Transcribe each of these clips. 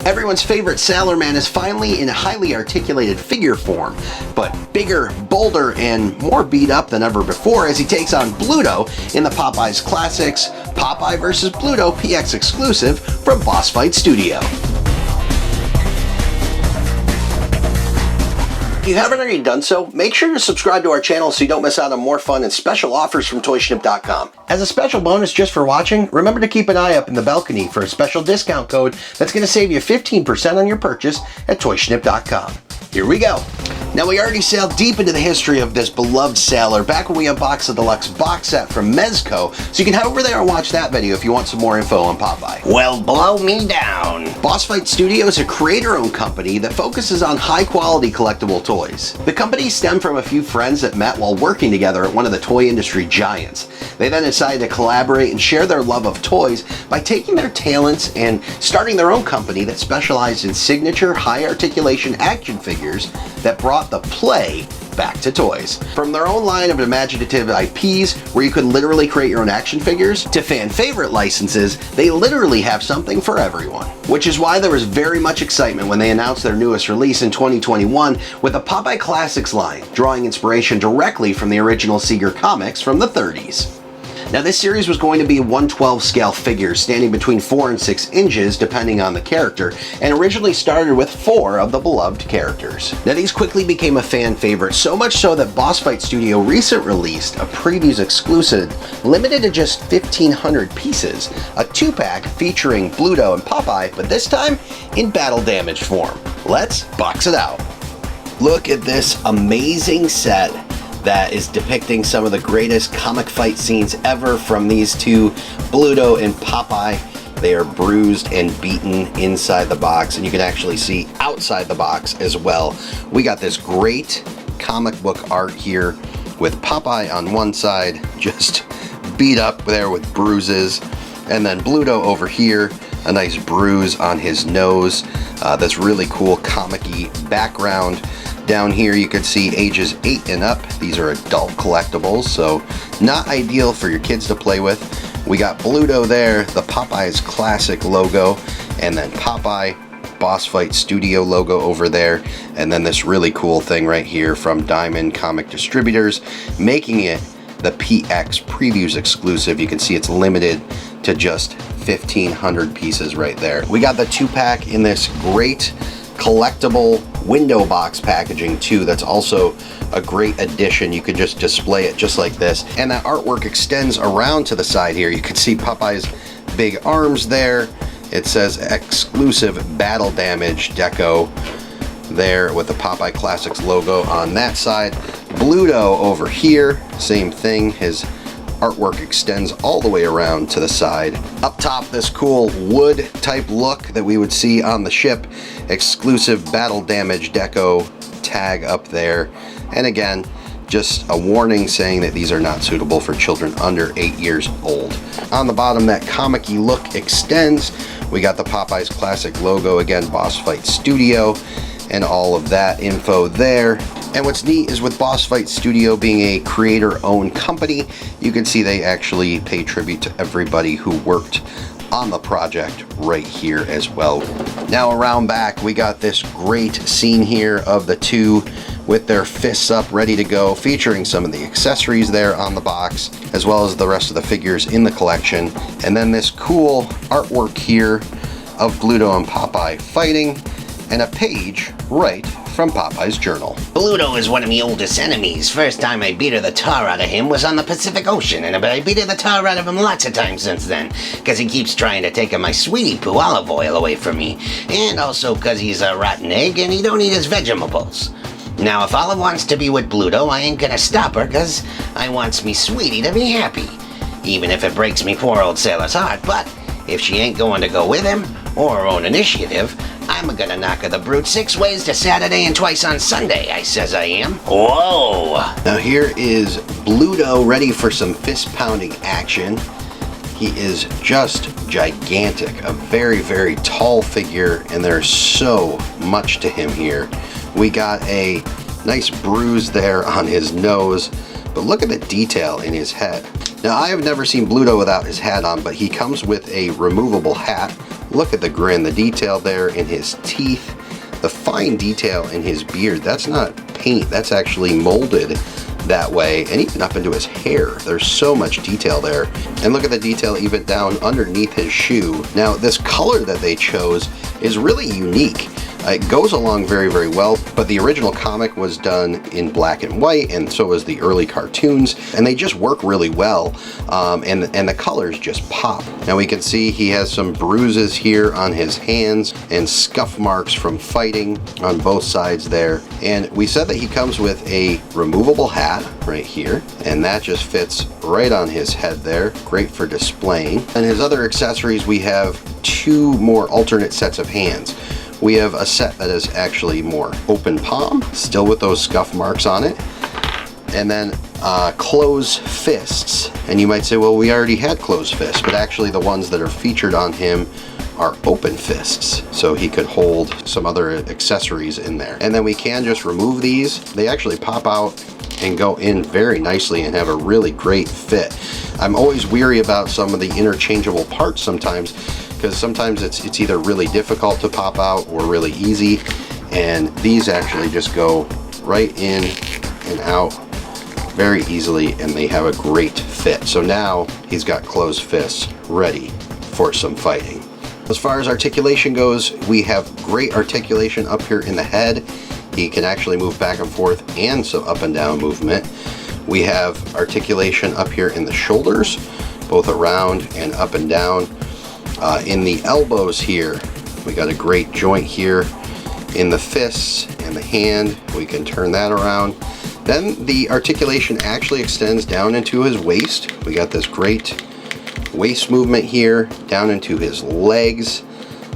Everyone's favorite Sailor Man is finally in a highly articulated figure form, but bigger, bolder, and more beat up than ever before as he takes on Bluto in the Popeye Classics Popeye vs. Bluto PX exclusive from Boss Fight Studio. If you haven't already done so, make sure to subscribe to our channel so you don't miss out on more fun and special offers from Toyshnip.com. As a special bonus just for watching, remember to keep an eye up in the balcony for a special discount code that's going to save you 15% on your purchase at Toyshnip.com. Here we go. Now, we already sailed deep into the history of this beloved sailor back when we unboxed the deluxe box set from Mezco, so you can head over there and watch that video if you want some more info on Popeye. Well, blow me down. Boss Fight Studio is a creator-owned company that focuses on high-quality collectible toys. The company stemmed from a few friends that met while working together at one of the toy industry giants. They then decided to collaborate and share their love of toys by taking their talents and starting their own company that specialized in signature high-articulation action figures that brought the play back to toys. From their own line of imaginative IPs, where you could literally create your own action figures, to fan favorite licenses, they literally have something for everyone. Which is why there was very much excitement when they announced their newest release in 2021 with the Popeye Classics line, drawing inspiration directly from the original Seeger comics from the 30s. Now, this series was going to be 1/12 scale figures standing between 4 and 6 inches depending on the character, and originally started with 4 of the beloved characters. Now, these quickly became a fan favorite, so much so that Boss Fight Studio recently released a previews exclusive limited to just 1,500 pieces, a 2-pack featuring Bluto and Popeye, but this time in battle damaged form. Let's box it out. Look at this amazing set that is depicting some of the greatest comic fight scenes ever from these two, Bluto and Popeye. They are bruised and beaten inside the box, and you can actually see outside the box as well. We got this great comic book art here with Popeye on one side, just beat up there with bruises, and then Bluto over here, a nice bruise on his nose. That's really cool comic-y background. Down here you can see ages 8 and up. These are adult collectibles, so not ideal for your kids to play with. We got Bluto there, the Popeye's Classic logo, and then Popeye Boss Fight Studio logo over there, and then this really cool thing right here from Diamond Comic Distributors, making it the PX Previews exclusive. You can see it's limited to just 1,500 pieces right there. We got the 2-pack in this great collectible window box packaging too. That's also a great addition. You could just display it just like this, and that artwork extends around to the side here. You can see Popeye's big arms there. It says exclusive battle damage deco there with the Popeye Classics logo on that side. Bluto over here, same thing. His artwork extends all the way around to the side. Up top, this cool wood type look that we would see on the ship. Exclusive battle damage deco tag up there. And again, just a warning saying that these are not suitable for children under 8 years old. On the bottom, that comic-y look extends. We got the Popeye's Classic logo again, Boss Fight Studio, and all of that info there. And what's neat is with Boss Fight Studio being a creator-owned company, you can see they actually pay tribute to everybody who worked on the project right here as well. Now around back, we got this great scene here of the two with their fists up ready to go, featuring some of the accessories there on the box, as well as the rest of the figures in the collection. And then this cool artwork here of Bluto and Popeye fighting, and a page right from Popeye's journal. Bluto is one of my oldest enemies. First time I beat the tar out of him was on the Pacific Ocean, and I beat the tar out of him lots of times since then, because he keeps trying to take my sweetie poo olive oil away from me, and also because he's a rotten egg and he don't eat his vegetables. Now, if Olive wants to be with Bluto, I ain't gonna stop her, because I wants me sweetie to be happy, even if it breaks me poor old sailor's heart. But if she ain't going to go with him, or her own initiative, I'm gonna knock her the brute 6 ways to Saturday and twice on Sunday, I says I am. Whoa! Now here is Bluto ready for some fist-pounding action. He is just gigantic, a very, very tall figure, and there's so much to him here. We got a nice bruise there on his nose, but look at the detail in his head. Now, I have never seen Bluto without his hat on, but he comes with a removable hat Look at the grin, the detail there in his teeth, the fine detail in his beard. That's not paint, that's actually molded that way, and even up into his hair. There's so much detail there. And look at the detail even down underneath his shoe. Now, this color that they chose is really unique. It goes along very, very well, but the original comic was done in black and white, and so was the early cartoons, and they just work really well, and the colors just pop. Now we can see he has some bruises here on his hands and scuff marks from fighting on both sides there. And we said that he comes with a removable hat right here, and that just fits right on his head there. Great for displaying. And his other accessories, we have two more alternate sets of hands. We have a set that is actually more open palm, still with those scuff marks on it, and then closed fists. And you might say, well, we already had closed fists, but actually the ones that are featured on him are open fists, so he could hold some other accessories in there. And then we can just remove these. They actually pop out and go in very nicely and have a really great fit. I'm always weary about some of the interchangeable parts sometimes, because sometimes it's either really difficult to pop out or really easy, and these actually just go right in and out very easily, and they have a great fit. So now he's got closed fists ready for some fighting. As far as articulation goes, we have great articulation up here in the head. He can actually move back and forth and some up and down movement. We have articulation up here in the shoulders, both around and up and down. In the elbows here, we got a great joint here. In the fists and the hand, we can turn that around. Then the articulation actually extends down into his waist. We got this great waist movement here, down into his legs.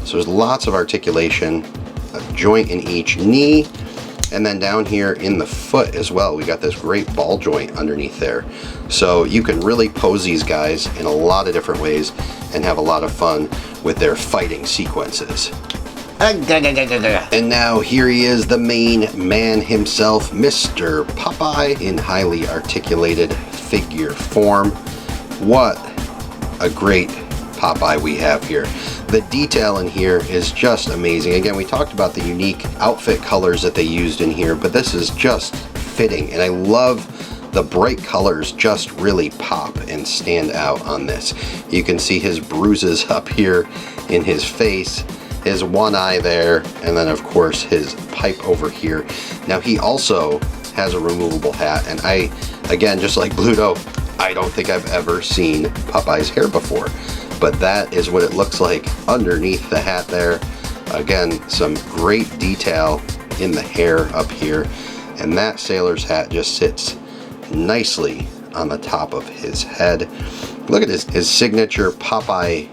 So there's lots of articulation, a joint in each knee, and then down here in the foot as well. We got this great ball joint underneath there. So you can really pose these guys in a lot of different ways and have a lot of fun with their fighting sequences. And now here he is, the main man himself, Mr. Popeye, in highly articulated figure form. What a great Popeye we have here. The detail in here is just amazing. Again, we talked about the unique outfit colors that they used in here, but this is just fitting, and I love the bright colors just really pop and stand out on this. You can see his bruises up here in his face, his one eye there, and then of course his pipe over here. Now he also has a removable hat, and again, just like Bluto, I don't think I've ever seen Popeye's hair before, but that is what it looks like underneath the hat there. Again, some great detail in the hair up here, and that sailor's hat just sits nicely on the top of his head. Look at his signature Popeye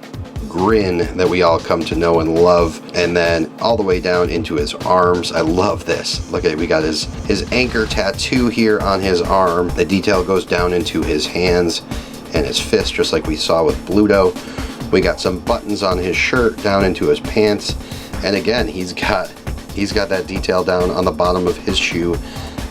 grin that we all come to know and love, and then all the way down into his arms. I love this. Look at it, we got his anchor tattoo here on his arm. The detail goes down into his hands and his fist, just like we saw with Bluto. We got some buttons on his shirt down into his pants, and again he's got that detail down on the bottom of his shoe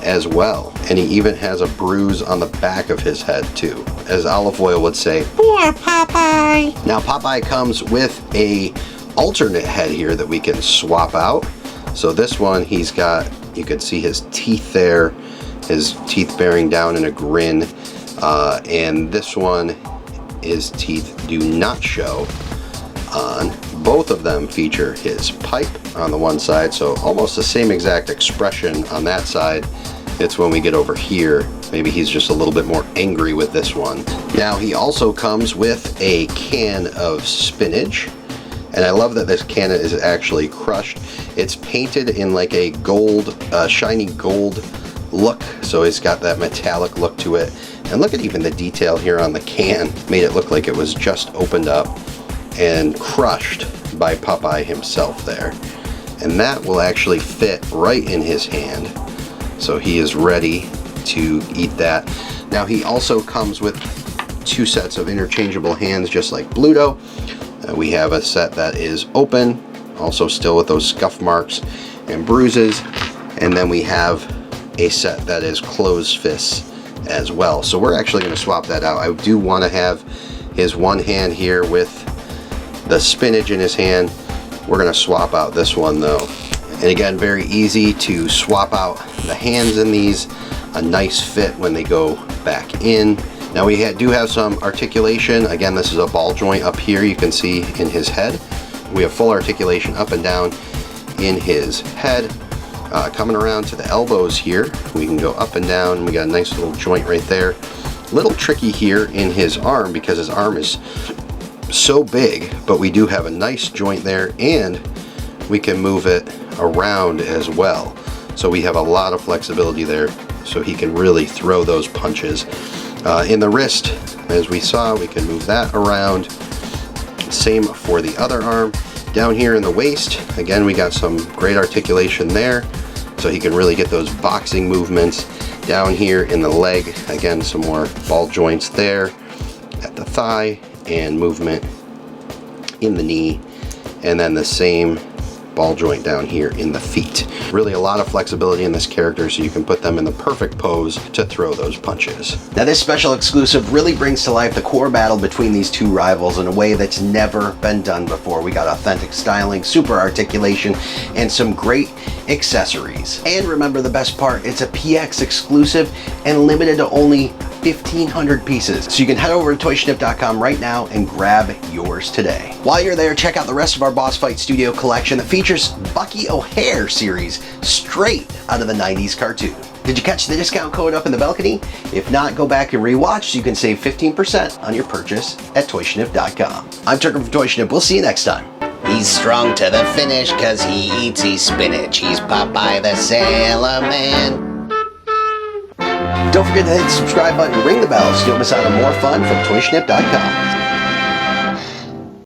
as well. And he even has a bruise on the back of his head too. As Olive Oil would say, poor Popeye. Now Popeye comes with a alternate head here that we can swap out. So this one, he's got, you can see his teeth there, his teeth bearing down in a grin. And this one, his teeth do not show on. Both of them feature his pipe on the one side, so almost the same exact expression on that side. It's when we get over here, maybe he's just a little bit more angry with this one. Now he also comes with a can of spinach, and I love that this can is actually crushed. It's painted in like a gold, shiny gold look, so it's got that metallic look to it. And look at even the detail here on the can, made it look like it was just opened up and crushed by Popeye himself there. And that will actually fit right in his hand, so he is ready to eat that. Now he also comes with two sets of interchangeable hands, just like Bluto. We have a set that is open, also still with those scuff marks and bruises, and then we have a set that is closed fists as well. So we're actually going to swap that out. I do want to have his one hand here with the spinach in his hand. We're gonna swap out this one though. And again, very easy to swap out the hands in these. A nice fit when they go back in. Now we do have some articulation. Again, this is a ball joint up here, you can see in his head. We have full articulation up and down in his head. Coming around to the elbows here, we can go up and down. We got a nice little joint right there. Little tricky here in his arm because his arm is so big, but we do have a nice joint there, and we can move it around as well. So we have a lot of flexibility there, so he can really throw those punches. In the wrist, as we saw, we can move that around. Same for the other arm. Down here in the waist, again, we got some great articulation there, so he can really get those boxing movements. Down here in the leg, again, some more ball joints there at the thigh, and movement in the knee, and then the same ball joint down here in the feet. Really a lot of flexibility in this character, so you can put them in the perfect pose to throw those punches. Now this special exclusive really brings to life the core battle between these two rivals in a way that's never been done before. We got authentic styling, super articulation, and some great accessories. And remember the best part, it's a PX exclusive and limited to only 1,500 pieces. So you can head over to Toyshnip.com right now and grab yours today. While you're there, check out the rest of our Boss Fight Studio collection that features Bucky O'Hare series straight out of the 90s cartoon. Did you catch the discount code up in the balcony? If not, go back and rewatch so you can save 15% on your purchase at Toyshnip.com. I'm Turkin from Toyshnip. We'll see you next time. He's strong to the finish 'cause he eats his spinach. He's Popeye the Sailor Man. Don't forget to hit the subscribe button and ring the bell so you don't miss out on more fun from Toyshnip.com.